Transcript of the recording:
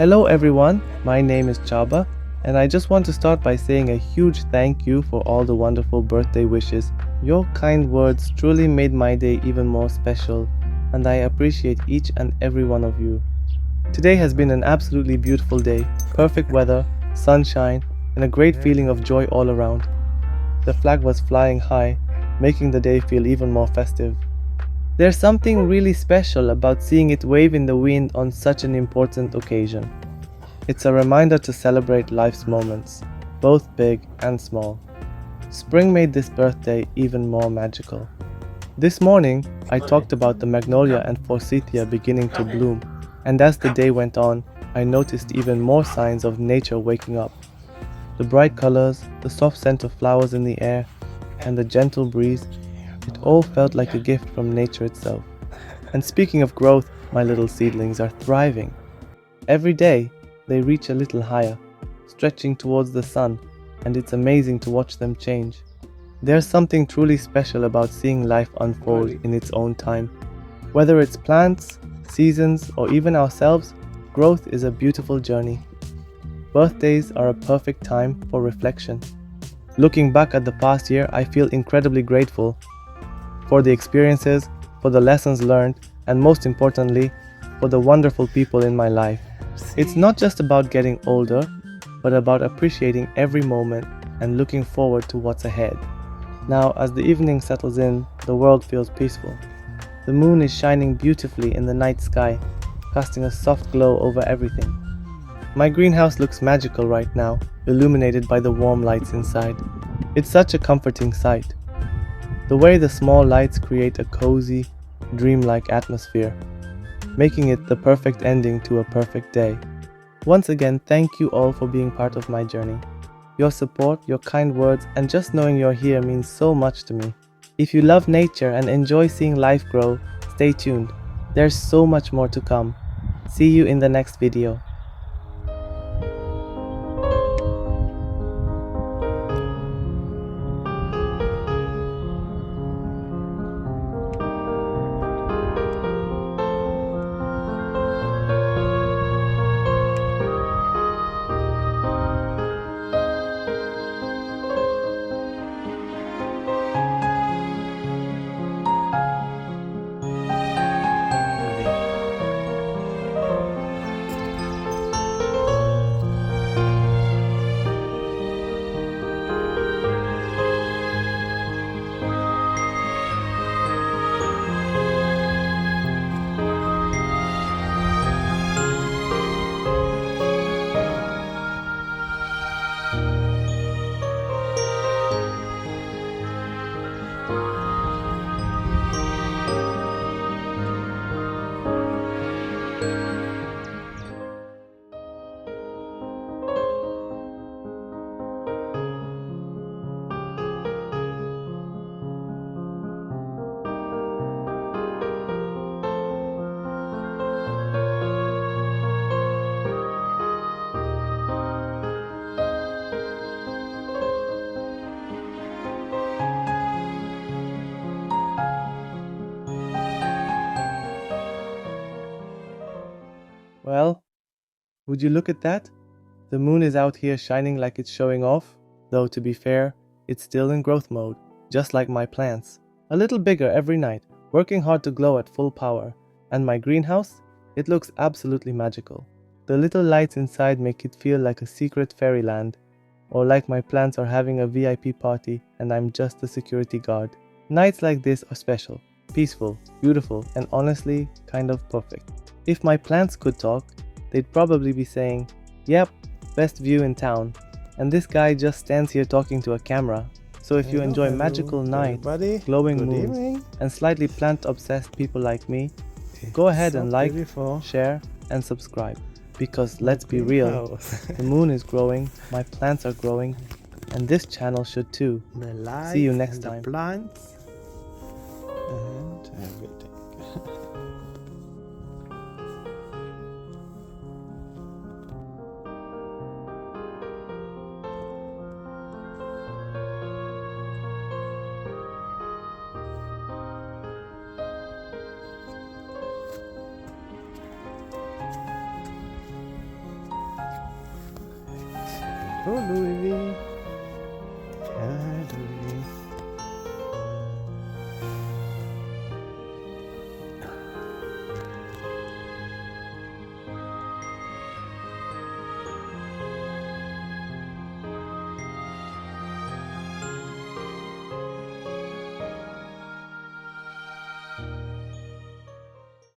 Hello everyone, my name is Chaba, and I just want to start by saying a huge thank you for all the wonderful birthday wishes. Your kind words truly made my day even more special, and I appreciate each and every one of you. Today has been an absolutely beautiful day, perfect weather, sunshine, and a great feeling of joy all around. The flag was flying high, making the day feel even more festive. There's something really special about seeing it wave in the wind on such an important occasion. It's a reminder to celebrate life's moments, both big and small. Spring made this birthday even more magical. This morning, I talked about the magnolia and forsythia beginning to bloom, and as the day went on, I noticed even more signs of nature waking up. The bright colors, the soft scent of flowers in the air, and the gentle breeze, it all felt like a gift from nature itself. And speaking of growth, my little seedlings are thriving. Every day, they reach a little higher, stretching towards the sun, and it's amazing to watch them change. There's something truly special about seeing life unfold in its own time. Whether it's plants, seasons, or even ourselves, growth is a beautiful journey. Birthdays are a perfect time for reflection. Looking back at the past year, I feel incredibly grateful for the experiences, for the lessons learned, and most importantly, for the wonderful people in my life. It's not just about getting older, but about appreciating every moment and looking forward to what's ahead. Now, as the evening settles in, the world feels peaceful. The moon is shining beautifully in the night sky, casting a soft glow over everything. My greenhouse looks magical right now, illuminated by the warm lights inside. It's such a comforting sight. The way the small lights create a cozy, dreamlike atmosphere, making it the perfect ending to a perfect day. Once again, thank you all for being part of my journey. Your support, your kind words, and just knowing you're here means so much to me. If you love nature and enjoy seeing life grow, stay tuned. There's so much more to come. See you in the next video. Well, would you look at that? The moon is out here shining like it's showing off, though to be fair, it's still in growth mode, just like my plants. A little bigger every night, working hard to glow at full power. And my greenhouse? It looks absolutely magical. The little lights inside make it feel like a secret fairyland, or like my plants are having a VIP party and I'm just the security guard. Nights like this are special, peaceful, beautiful, and honestly, kind of perfect. If my plants could talk, they'd probably be saying, "Yep, best view in town." And this guy just stands here talking to a camera. So if you enjoy magical nights, glowing moons, and slightly plant-obsessed people like me, go ahead and like, share, and subscribe. Because let's be real, the moon is growing, my plants are growing, and this channel should too. See you next time. Plants and everything. Oh, Louis V. Ah, Louis V.